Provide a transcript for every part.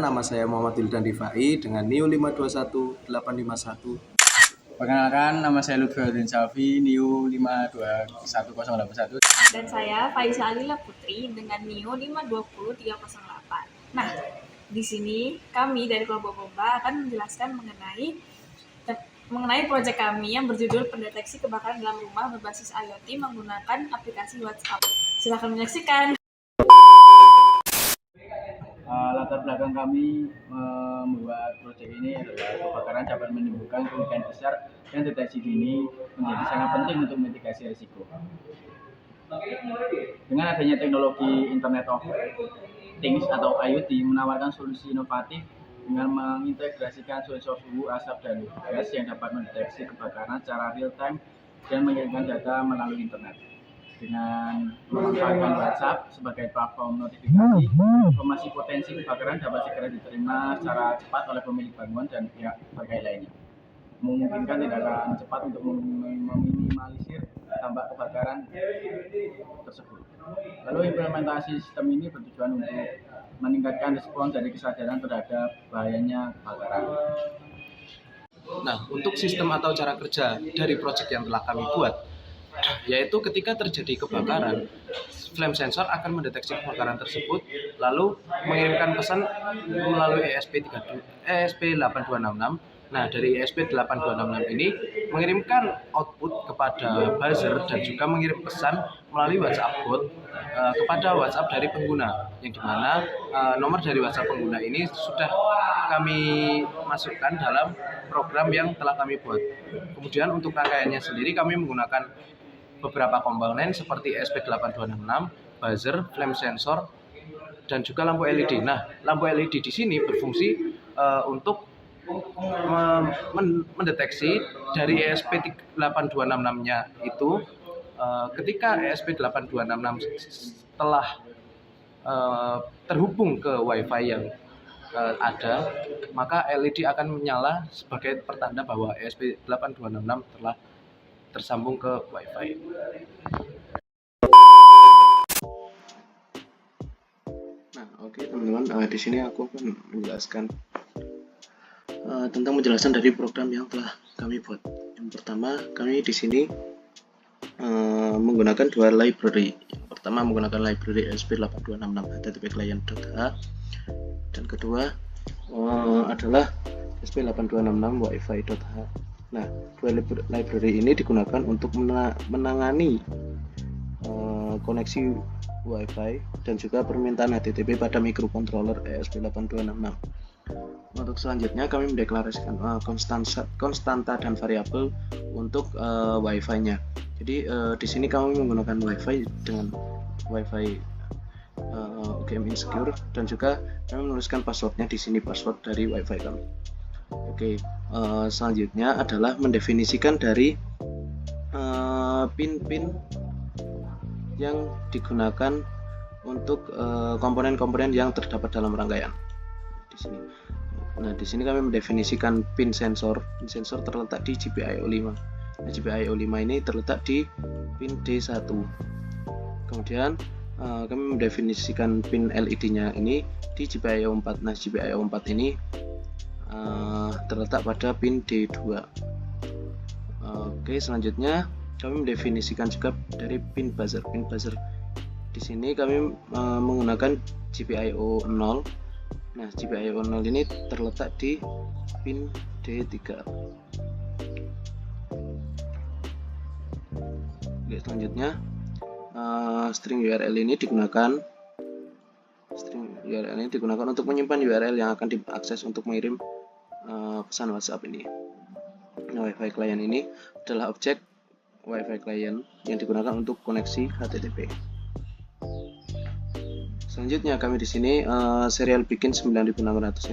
nama saya Muhammad Wildan Rifai dengan NIO 521851. Perkenalkan, nama saya Lutfi Salvi, NIO 521081. Dan saya Faiza Alila Putri dengan NIO 520308. Nah, di sini kami dari kelompok Bomba akan menjelaskan mengenai proyek kami yang berjudul pendeteksi kebakaran dalam rumah berbasis IoT menggunakan aplikasi WhatsApp. Silahkan menyaksikan. Latar belakang kami membuat proyek ini adalah kebakaran dapat menimbulkan kerugian besar dan deteksi dini menjadi sangat penting untuk mitigasi risiko. Dengan adanya teknologi Internet of Things atau IoT menawarkan solusi inovatif dengan mengintegrasikan sensor suhu, asap, dan gas yang dapat mendeteksi kebakaran secara real time dan mengirimkan data melalui internet. Dengan memanfaatkan WhatsApp sebagai platform notifikasi, informasi potensi kebakaran dapat segera diterima secara cepat oleh pemilik bangunan dan pihak terkait lainnya, memungkinkan tindakan cepat untuk meminimalisir dampak kebakaran tersebut. Lalu implementasi sistem ini bertujuan untuk meningkatkan respons dari kesadaran terhadap bahayanya kebakaran. Nah, untuk sistem atau cara kerja dari proyek yang telah kami buat, yaitu ketika terjadi kebakaran, flame sensor akan mendeteksi kebakaran tersebut, lalu mengirimkan pesan melalui ESP8266. Nah, dari ESP8266 ini mengirimkan output kepada buzzer dan juga mengirim pesan melalui WhatsApp bot kepada WhatsApp dari pengguna, yang dimana nomor dari WhatsApp pengguna ini sudah kami masukkan dalam program yang telah kami buat. Kemudian untuk rangkaiannya sendiri kami menggunakan beberapa komponen seperti ESP8266, buzzer, flame sensor, dan juga lampu LED. Nah, lampu LED di sini berfungsi untuk mendeteksi dari ESP8266-nya itu ketika ESP8266 telah terhubung ke WiFi yang ada, maka LED akan menyala sebagai pertanda bahwa ESP8266 telah tersambung ke WiFi. Nah, oke teman-teman, di sini aku akan menjelaskan tentang penjelasan dari program yang telah kami buat. Yang pertama, kami di sini menggunakan dua library. Yang pertama menggunakan library ESP8266 HTTP client.h, dan kedua adalah ESP8266 wifi.h. Nah, dua library ini digunakan untuk menangani koneksi WiFi dan juga permintaan HTTP pada microcontroller ESP8266. Untuk selanjutnya kami mendeklarasikan konstanta dan variabel untuk WiFi-nya. Jadi di sini kami menggunakan WiFi dengan WiFi UGM insecure, dan juga kami menuliskan passwordnya di sini, password dari WiFi kami. Oke, selanjutnya adalah mendefinisikan dari pin-pin yang digunakan untuk komponen-komponen yang terdapat dalam rangkaian di sini. Nah, di sini kami mendefinisikan pin sensor. Pin sensor terletak di GPIO 5. Nah, GPIO 5 ini terletak di pin D1. Kemudian kami mendefinisikan pin LED-nya ini di GPIO 4. Nah, GPIO 4 ini terletak pada pin D2. Oke, selanjutnya kami mendefinisikan juga dari pin buzzer. Pin buzzer di sini kami menggunakan GPIO 0. Nah, GPIO 0 ini terletak di pin D3. Oke, selanjutnya string URL ini digunakan untuk menyimpan URL yang akan diakses untuk mengirim pesan WhatsApp ini. Nah, WiFi client ini adalah objek WiFi client yang digunakan untuk koneksi HTTP. Selanjutnya kami di sini serial bikin 9600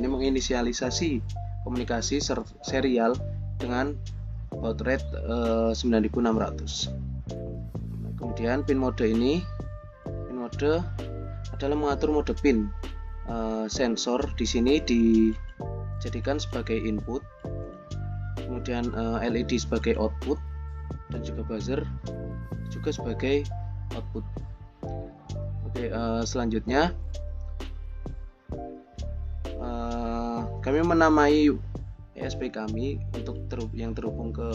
ini menginisialisasi komunikasi serial dengan baud rate 9600. Nah, kemudian pin mode adalah mengatur mode pin. Sensor di sini dijadikan sebagai input, kemudian LED sebagai output, dan juga buzzer juga sebagai output. Oke, selanjutnya kami menamai ESP kami untuk yang terhubung ke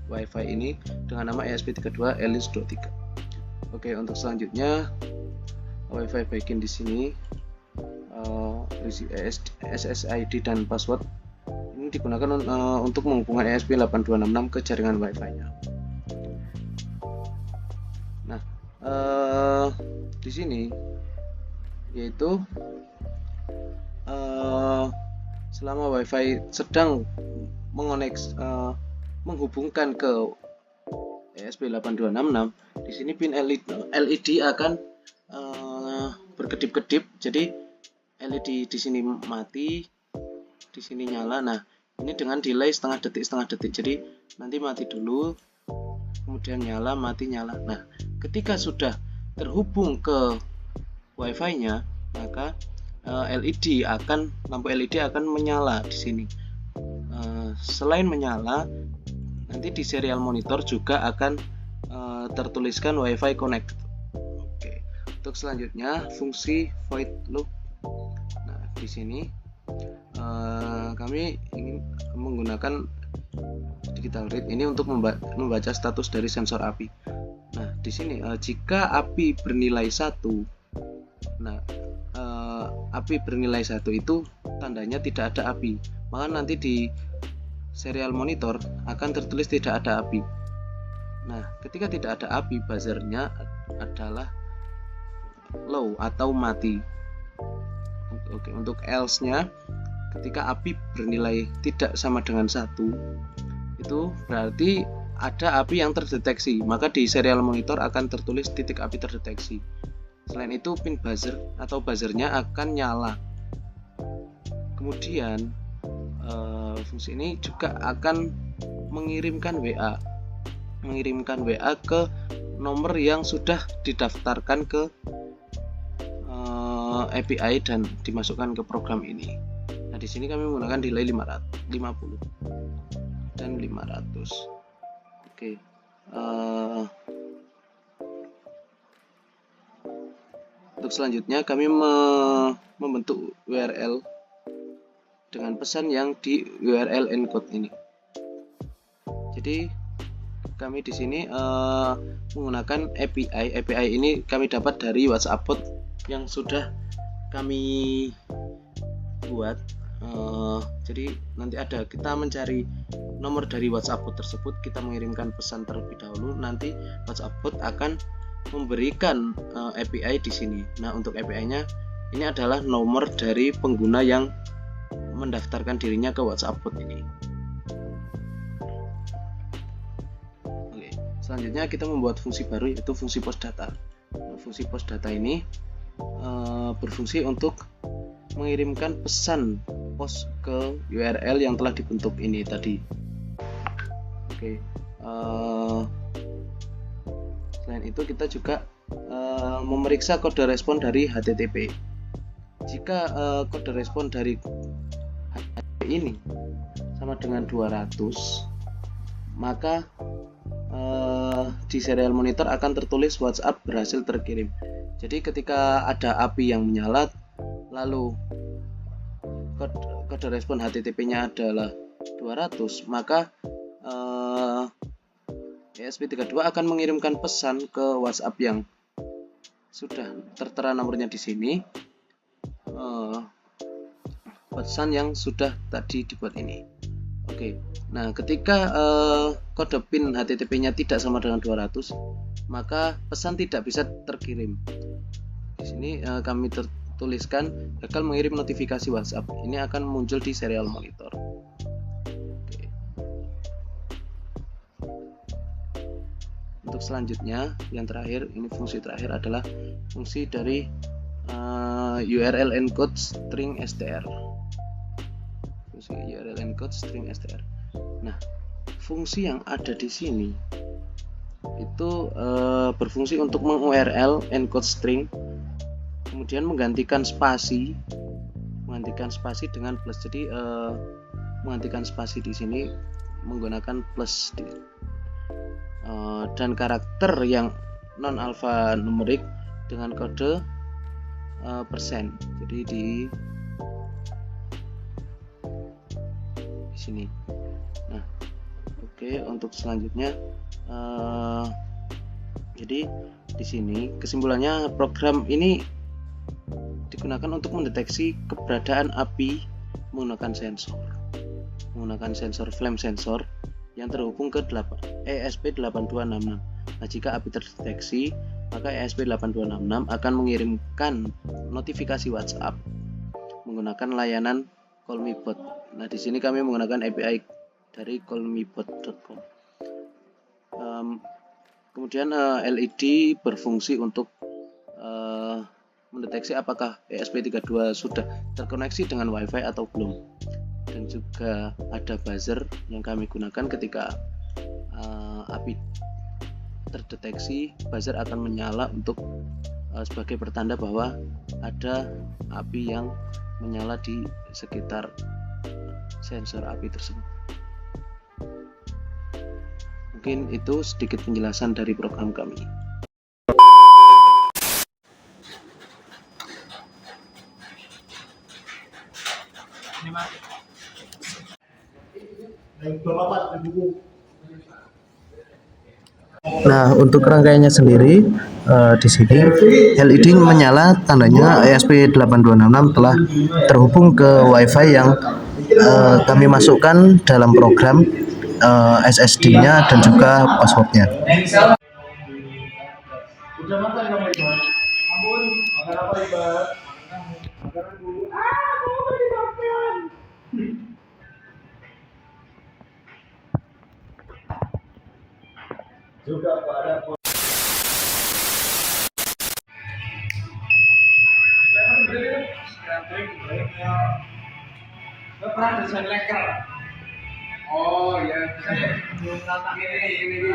WiFi ini dengan nama ESP32 Elis23. Oke, untuk selanjutnya WiFi backend di sini berisi SSID dan password. Ini digunakan untuk menghubungkan ESP8266 ke jaringan WiFi-nya. Nah, di sini yaitu selama WiFi sedang menghubungkan ke ESP8266, di sini pin LED akan berkedip-kedip. Jadi LED di sini mati, di sini nyala. Nah, ini dengan delay setengah detik. Jadi nanti mati dulu, kemudian nyala, mati, nyala. Nah, ketika sudah terhubung ke WiFi-nya, maka lampu LED akan menyala di sini. Selain menyala, nanti di serial monitor juga akan tertuliskan WiFi connect. Oke. Untuk selanjutnya fungsi void loop. Nah, di sini kami ingin menggunakan digital read ini untuk membaca status dari sensor api. Nah, di sini jika api bernilai 1, nah api bernilai 1 itu tandanya tidak ada api, maka nanti di serial monitor akan tertulis tidak ada api. Nah, ketika tidak ada api, buzzernya adalah low atau mati. Oke, untuk else-nya, ketika api bernilai tidak sama dengan 1, itu berarti ada api yang terdeteksi, maka di serial monitor akan tertulis titik api terdeteksi. Selain itu, pin buzzer atau buzzernya akan nyala. Kemudian fungsi ini juga akan mengirimkan WA ke nomor yang sudah didaftarkan ke API dan dimasukkan ke program ini. Nah, di sini kami menggunakan delay 50 dan 500. Oke. Untuk selanjutnya kami membentuk URL dengan pesan yang di URL encode ini. Jadi kami di sini menggunakan API. API ini kami dapat dari WhatsApp bot yang sudah kami buat. Jadi nanti kita mencari nomor dari WhatsApp bot tersebut, kita mengirimkan pesan terlebih dahulu. Nanti WhatsApp bot akan memberikan API di sini. Nah, untuk API-nya ini adalah nomor dari pengguna yang mendaftarkan dirinya ke WhatsApp bot ini. Oke, selanjutnya kita membuat fungsi baru, yaitu fungsi post data. Fungsi post data ini berfungsi untuk mengirimkan pesan post ke URL yang telah dibentuk ini tadi. Oke. Selain itu kita juga memeriksa kode respon dari HTTP. Jika kode respon dari HTTP ini sama dengan 200, maka di serial monitor akan tertulis WhatsApp berhasil terkirim. Jadi ketika ada api yang menyala, lalu kode respon HTTP-nya adalah 200, maka ESP32 akan mengirimkan pesan ke WhatsApp yang sudah tertera nomornya di sini, pesan yang sudah tadi dibuat ini. Oke, nah ketika kode pin HTTP-nya tidak sama dengan 200, maka pesan tidak bisa terkirim. Di sini kami tuliskan gagal mengirim notifikasi WhatsApp. Ini akan muncul di serial monitor. Untuk selanjutnya, yang terakhir, ini fungsi terakhir adalah fungsi dari URL encode string str. Fungsi URL encode string str. Nah, fungsi yang ada di sini itu berfungsi untuk meng-URL encode string, kemudian menggantikan spasi dengan plus. Jadi menggantikan spasi di sini menggunakan plus dan karakter yang non alfanumerik dengan kode persen. Jadi sini. Nah, oke, untuk selanjutnya jadi di sini kesimpulannya program ini digunakan untuk mendeteksi keberadaan api menggunakan sensor flame sensor yang terhubung ke ESP8266. Nah, jika api terdeteksi, maka ESP8266 akan mengirimkan notifikasi WhatsApp menggunakan layanan callmebot. Nah, di sini kami menggunakan API dari callmebot.com. Kemudian LED berfungsi untuk mendeteksi apakah ESP32 sudah terkoneksi dengan WiFi atau belum. Dan juga ada buzzer yang kami gunakan ketika api terdeteksi, buzzer akan menyala untuk sebagai pertanda bahwa ada api yang menyala di sekitar sensor api tersebut. Mungkin itu sedikit penjelasan dari program kami. Nah, untuk rangkaiannya sendiri di sini LED menyala, tandanya ESP8266 telah terhubung ke WiFi yang kami masukkan dalam program SSD-nya dan juga passwordnya. Pernah desain leker. Oh iya, ini.